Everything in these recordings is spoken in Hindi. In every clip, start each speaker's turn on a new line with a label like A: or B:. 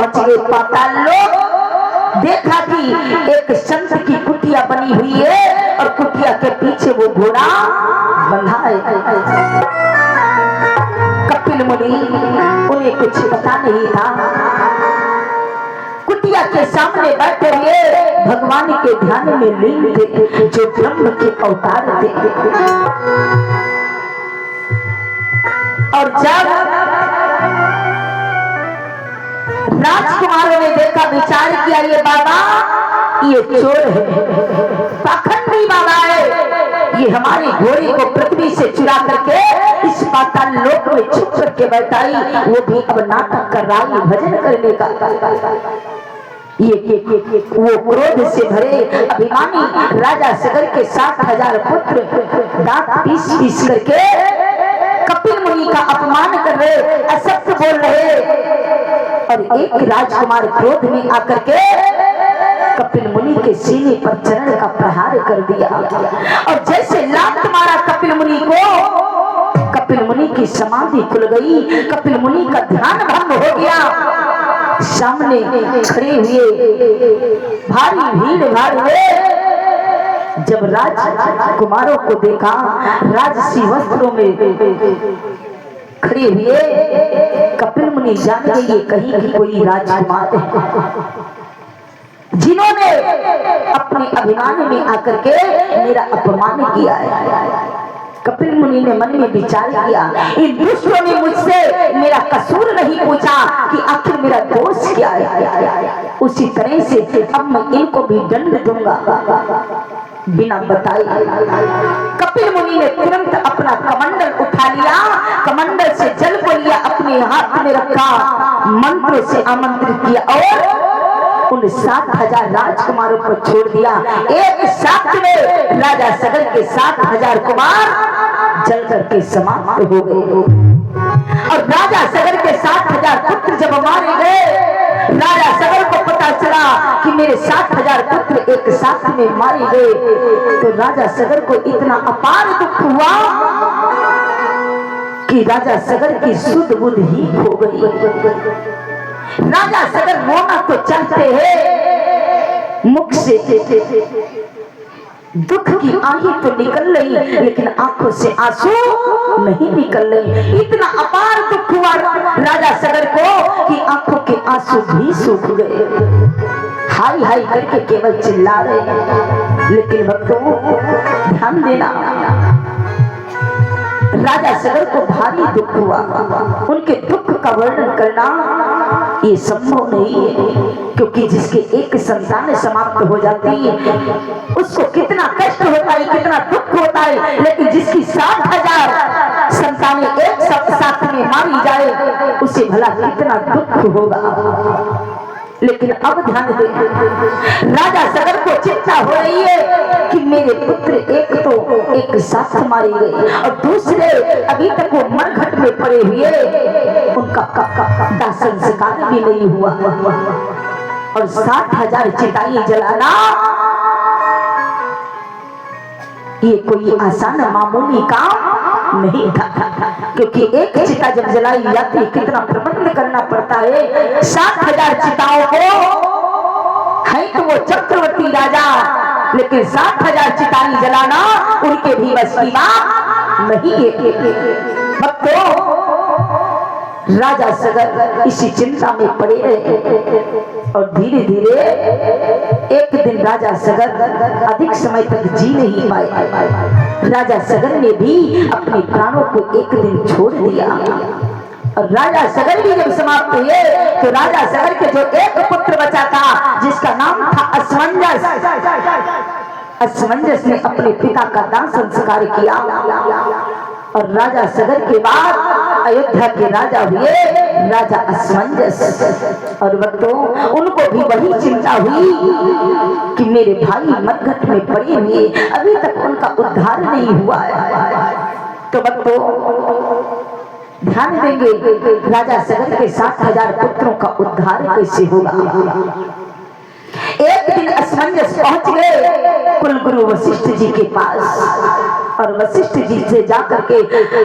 A: पहुंच गए पाताल लोक। देखा कि एक संत की कुटिया बनी हुई है और कुटिया के पीछे वो घोड़ा बंधा है। कपिल मुनि उन्हें कुछ पता नहीं था। कुटिया के सामने बैठे हुए भगवान के ध्यान में लीन थे, जो ब्रह्म के अवतार थे। और जब राजकुमारों ने देखा, विचार किया, ये बाबा ये चोर है, पाखंडी बाबा है, ये हमारे घोड़े को पृथ्वी से चुरा करके इस पाताल लोक में छुप करके बैठाई, वो भी अब नाटक कर रहा है भजन करने का। ये वो क्रोध से भरे अभिमानी राजा सगर के 7,000 पुत्र दांत पीस पीस करके कपिल मुनि का अपमान कर रहे, असत्य बोल रहे। और एक राजकुमार क्रोध में आकर के कपिल मुनि के सीने पर चरण का प्रहार कर दिया और जैसे लात मारा कपिल मुनि को, कपिल मुनि की समाधि खुल गई, कपिल मुनि का ध्यान भंग हो गया। सामने खड़े हुए भारी भीड़ भाड़ में जब राजकुमारों को देखा, राजसी वस्त्रों में खड़े हुए, कपिल मुनि जान गए ये कहीं की कोई राजकुमार है, जिन्होंने अपने अभिमान में आकर के मेरा अपमान किया है। कपिल मुनि ने मन में विचार किया, इन दुष्टों ने मुझसे मेरा कसूर नहीं पूछा कि आखिर मेरा दोष क्या है। उसी तरह से अब मैं इनको भी दंड दूंगा बिना बताए। कपिल मुनि ने तुरंत अपना कमंडल उठा लिया, कमंडल से जल को लिया, अपने हाथ में रखा, मंत्र से आमंत्रित किया और उन 7,000 राजकुमारों पर छोड़ दिया। एक साथ में राजा सगर के 7,000 कुमार जल करके समाप्त हो गए और राजा सगर के 7,000 पुत्र जब मारे गए, राजा सगर को पता चला कि मेरे 7,000 पुत्र एक साथ में मारे गए, तो राजा सगर को इतना अपार दुख हुआ कि राजा सगर की सुध बुध ही खो गई। राजा सगर रोना तो चाहते हैं, मुख से दुख की आंखें तो निकल रही, लेकिन आंखों से आंसू नहीं निकल रहे। इतना अपार दुख हुआ राजा सगर को कि आंखों के आंसू भी सूख गए। हाय हाय करके केवल चिल्ला रहे। लेकिन भक्तों ध्यान देना, राजा सगर को भारी दुख हुआ। उनके दुख का वर्णन करना ये संभव नहीं है, क्योंकि जिसके एक संतान समाप्त हो जाती है उसको कितना कष्ट होता है, कितना दुख होता है। लेकिन जिसकी 7,000 संतानें एक साथ में मारी जाए, उसे भला कितना दुख होगा। लेकिन अब ध्यान दें, राजा सगर को चिंता हो रही है कि मेरे पुत्र एक तो एक साथ मारे गए और दूसरे अभी तक वो मरघट में पड़े हुए, उनका दाह संस्कार भी नहीं हुआ और 60,000 चिताएं जलाना ये कोई आसान मामूली काम नहीं था, क्योंकि एक चिता जब जलाई जाती है कितना प्रबंध करना पड़ता है। 7,000 चिताओं को है तो वो चक्रवर्ती राजा, लेकिन 7,000 चिताएं जलाना उनके भी बस की बात नहीं है। भक्तों राजा सगर इसी चिंता में पड़े रहे और धीरे धीरे एक दिन राजा सगर अधिक समय तक जी नहीं पाए। राजा सगर ने भी अपने प्राणों को एक दिन छोड़ दिया और राजा सगर भी जब समाप्त हुए तो राजा सगर के जो एक पुत्र बचा था जिसका नाम था असमंजस, असमंजस ने अपने पिता का दाह संस्कार किया और राजा सगर के बाद अयोध्या के राजा हुए राजा असमंजस। और भक्तों उनको भी वही चिंता हुई कि मेरे भाई मरघट में पड़े हुए, अभी तक उनका उद्धार नहीं हुआ है। तो भक्तों ध्यान देंगे, राजा सगर के 7,000 पुत्रों का उद्धार कैसे होगा। एक दिन असमंजस पहुंच गए कुलगुरु वशिष्ठ जी के पास और वशिष्ठ जी से जाकर के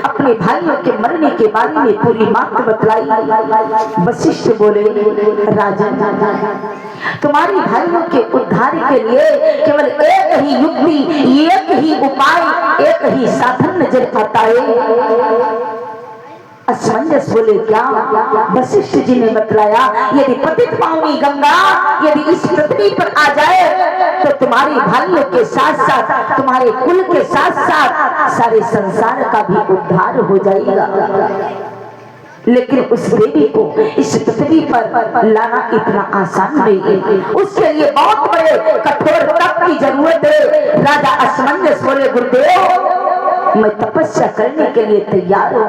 A: अपने भाइयों के मरने के बारे में पूरी बात बतलाई। वशिष्ठ बोले, राजन, तुम्हारी भाइयों के उद्धार के लिए केवल एक ही युक्ति, एक ही उपाय, एक ही साधन नजर आता है। असमंजस बोले, क्या? वशिष्ठ जी ने बतलाया, यदि पतित पावनी गंगा यदि इस पृथ्वी पर आ जाए तो तुम्हारी भाइयों के साथ साथ तुम्हारे कुल के साथ साथ सारे संसार का भी उद्धार हो जाएगा। लेकिन उस देवी को इस पृथ्वी पर लाना इतना आसान नहीं है, उसके लिए बहुत बड़े कठोर तप की जरूरत है। राजा असमंजस बोले, गुरुदेव, मैं तपस्या करने के लिए तैयार हूँ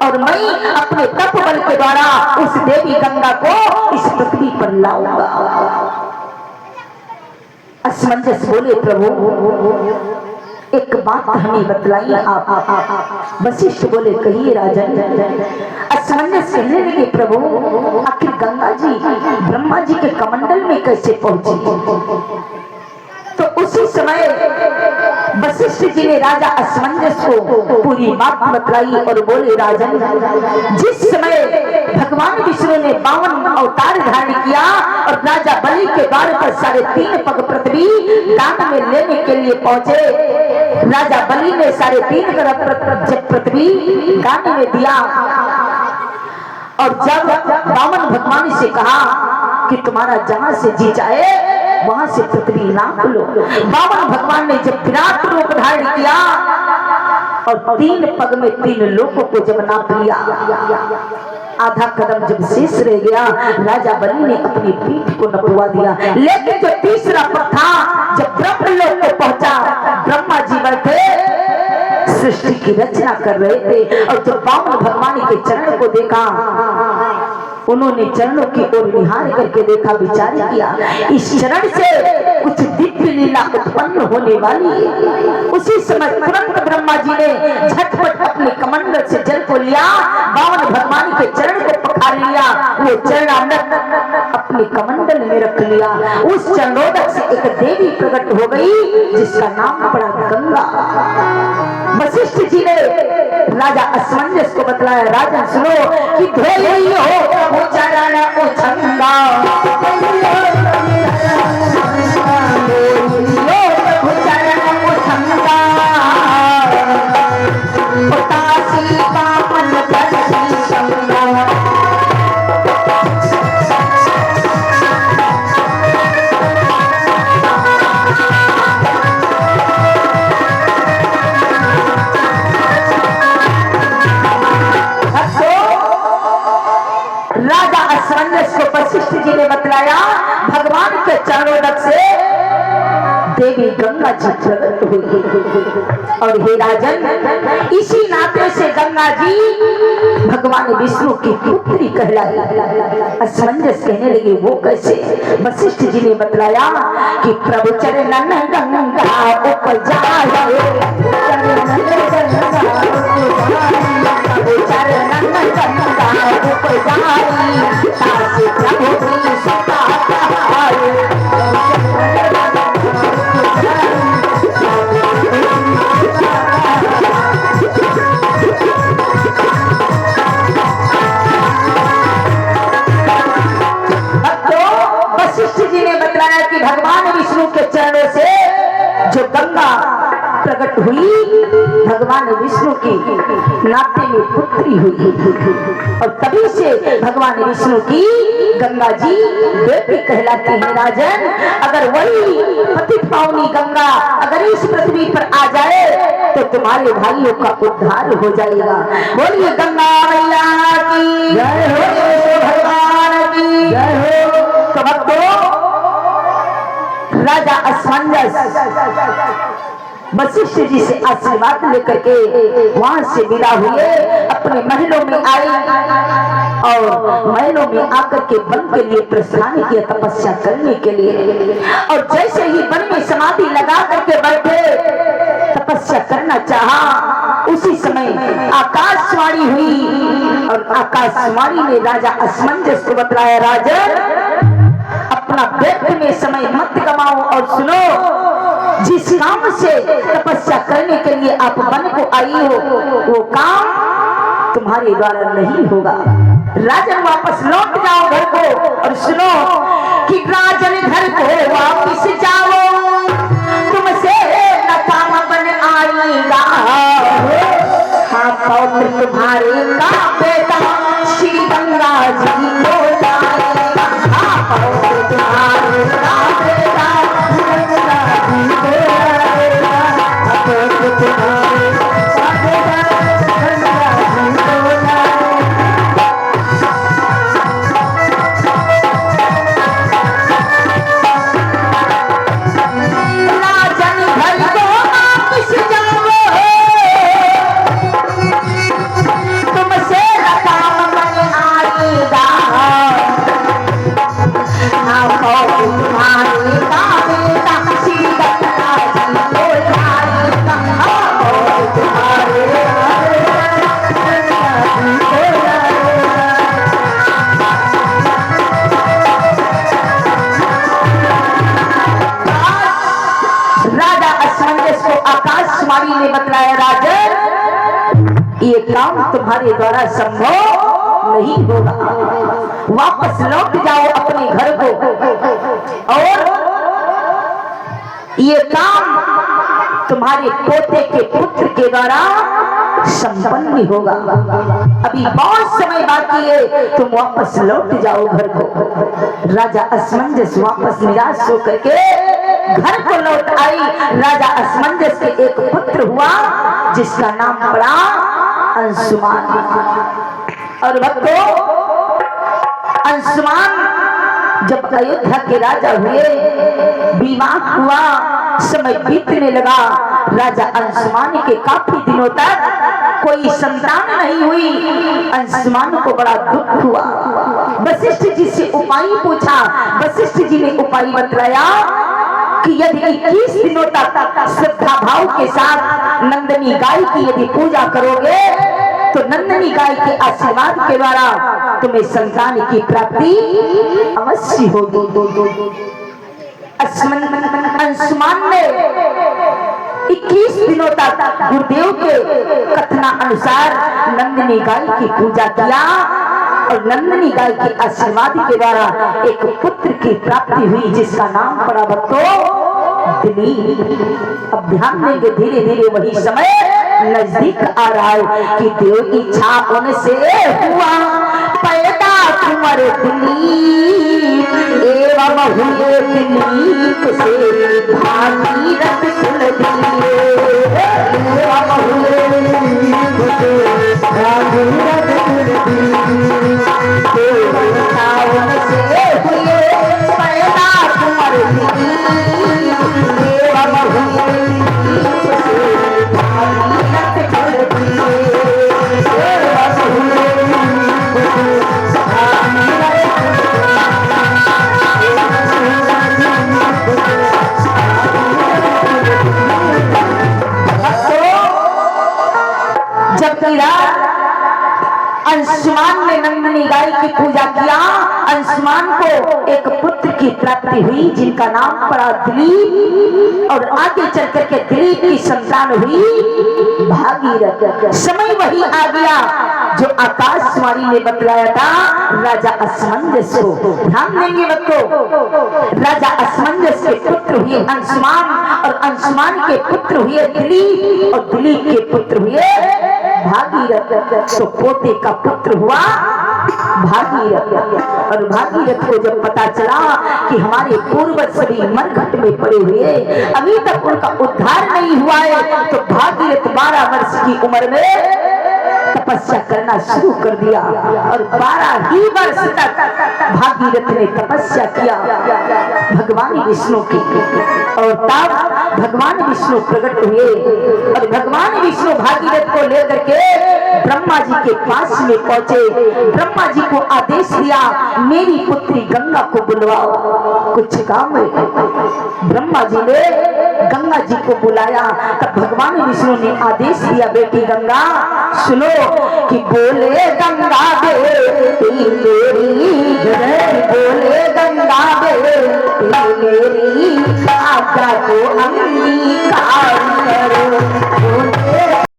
A: और मैं अपने तप बल के द्वारा उस देवी गंगा को इस पृथ्वी पर लाऊंगा। असमंजस बोले, प्रभु एक बात हमें बतलाई आप। वशिष्ठ बोले, कहिए राजन। असमंजस कहने लगे, प्रभु आखिर गंगा जी ब्रह्मा जी के कमंडल में कैसे पहुंची? तो उसी समय वशिष्ठ जी ने राजा असमंजस को पूरी बात बतलाई और बोले, राजन, जिस समय भगवान विष्णु ने 52 अवतार धारण किया और राजा बलि के द्वार पर 3.5 पग पृथ्वी दान में लेने के लिए पहुंचे, राजा बलि ने 3.5 जब पृथ्वी दान में दिया और जब वामन भगवान से कहा कि तुम्हारा जहां से जी जाए वहां से पृथ्वी नाप लो, वामन भगवान ने जब विराट रूप धारण किया और 3 पग में 3 लोगों को जब नाप लिया, आधा कदम जब शेष रह गया, राजा बलि ने अपनी पीठ को नपवा दिया। लेकिन जो तीसरा पग था, जब ब्रह्मलोक को पहुंचा, ब्रह्मा जी बैठे सृष्टि की रचना कर रहे थे और जब वामन भगवान के चरण को देखा, उन्होंने चरणों की ओर निहार करके देखा, विचार किया, इस चरण से कुछ दिव्य लीला उत्पन्न होने वाली है। उसी समय तुरंत ब्रह्मा जी ने झटपट अपने कमंडल से जल को लिया, वामन भगवान के चरण को पखार लिया, वो चरणामृत अपने कमंडल में रख लिया। उस चरणोदक से एक देवी प्रकट हो गई जिसका नाम पड़ा गंगा। वशिष्ठ जी ने राजा असमंजस को बतलाया, राजन सुनो कि धोई हो चरण उछंगा, वशिष्ठ जी ने बतलाया, भगवान के चरणोदक से देवी गंगा जी प्रकट हुई और हे राजन, इसी नाते से गंगा जी भगवान विष्णु की पुत्री कहलाई। असमंजस कहने लगे, वो कैसे? वशिष्ठ जी ने बतलाया कि प्रभु चरणन गंगा उपजाए, भगवान विष्णु के चरणों से जो गंगा प्रकट हुई, भगवान विष्णु की नाते में पुत्री हुई और तभी से भगवान विष्णु की गंगा जी बेटी कहलाती है। राजन, अगर वही पतित पावनी गंगा अगर इस पृथ्वी पर आ जाए तो तुम्हारे भाइयों का उद्धार हो जाएगा। बोलिए गंगा मैया की जय हो, भगवान की जय हो। तो भक्तों, राजा असमंजस वशिष्ठ जी से आशीर्वाद लेकर के वहां से विदा हुए, अपने महलों में आए और महलों में आकर के वन के लिए प्रस्थान किया तपस्या करने के लिए। और जैसे ही वन में समाधि लगा करके बैठे तपस्या करना चाहा, उसी समय आकाशवाणी हुई और आकाशवाणी ने राजा असमंजस को बतलाया, राजन अपना व्यर्थ में समय मत गवाओ और सुनो, जिस काम से तपस्या करने के लिए आप मन को आई हो, वो काम तुम्हारे द्वारा नहीं होगा। राजन वापस लौट जाओ घर को और सुनो कि राजन घर को वापस जाओ, तुमसे न काम बन आएगा। हाँ पौत्र तुम्हारे का बेटा श्री गंगा जी को जाएगा। हाँ पौत्र तुम्हारे का बेटा गंगा जी को जाएगा। पौत्र तुम्हारे का बेटा गंगा जी को जाएगा। राजन घर को वापस जाओ, तुमसे काम बन आएगा। हाँ पौत्र तुम्हारे का बेटा श्री गंगा जी को जाएगा। हाँ पौत्र तुम्हारे का बेटा गंगा जी को जाएगा। राजा असमंजस को आकाशवाणी ने बतलाया, राजन ये काम तुम्हारे द्वारा संभव नहीं होगा। वापस लौट जाओ अपने घर को और ये काम तुम्हारे पोते के पुत्र के द्वारा संपन्न होगा। अभी बहुत समय बाकी है, तुम वापस लौट जाओ घर को। राजा असमंजस वापस निराश होकर के घर को लौट आई। राजा असमंजस के एक पुत्र हुआ जिसका नाम पड़ा अंशुमान। और भक्तों, अंशुमान जब अयोध्या के राजा हुए, विवाह हुआ, समय बीतने लगा। राजा अंशुमान के काफी दिनों तक कोई संतान नहीं हुई। अंशुमान को बड़ा दुख हुआ। वशिष्ठ जी से उपाय पूछा। वशिष्ठ जी ने उपाय बतलाया कि यदि 21 दिनों तक श्रद्धा भाव के साथ नंदनी गाय की यदि पूजा करोगे तो नंदनी गाय के आशीर्वाद के द्वारा तुम्हें संतान की प्राप्ति अवश्य होगी। अंशुमान ने 21 दिनों तक गुरुदेव के कथना अनुसार नंदनी गाय की पूजा किया और नंदनी गाय के आशीर्वाद के द्वारा एक पुत्र की प्राप्ति हुई जिसका नाम पड़ा भक्तों दिलीप। अब ध्यान देंगे, धीरे धीरे वही समय नजदीक आ रहा है कि देव इच्छा उनसे हुआ पैदा कुंवर दिलीप। एवं हुए दिलीप से भागीरथ कुल दिए। एवं हुए दिलीप से भागीरथ कुल दिए। देव इच्छा उनसे हुए पैदा कुंवर दिलीप। एवं हुए दिलीप से भागीरथ कुल दिए। एवं हुए दिलीप से भागीरथ अंशुमान ने नंदनी गाय की पूजा किया। अंशुमान को एक पुत्र की प्राप्ति हुई जिनका नाम पड़ा दिलीप और आगे चल करके दिलीप की संतान हुई भागीरथ। समय वही आ गया जो आकाशवाणी ने बतलाया था राजा असमंजस को। ध्यान देंगे बच्चों, राजा असमंजस के पुत्र हुए अंशुमान और अंशुमान के पुत्र हुए दिलीप और दिलीप के पुत्र हुए भागीरथ। तो पोते का पुत्र हुआ भागीरथ। और भागीरथ को जब पता चला कि हमारे पूर्वज सभी मरघट में पड़े हुए, अभी तक उनका उद्धार नहीं हुआ है, तो भागीरथ 12 वर्ष की उम्र में तपस्या करना शुरू कर दिया और 12 ही वर्ष तक भागीरथ ने तपस्या किया भगवान विष्णु की। और तब भगवान विष्णु प्रकट हुए और भगवान विष्णु भागीरथ को लेकर के ब्रह्मा जी के पास में पहुंचे। ब्रह्मा जी को आदेश दिया, मेरी पुत्री गंगा को बुलवाओ, कुछ काम है। ब्रह्मा जी ने गंगा जी को बुलाया। तब भगवान विष्णु ने आदेश दिया, बेटी गंगा सुनो कि बोले गंगा बेटी मेरी, बोले गंगा बेटी मेरी, आज्ञा को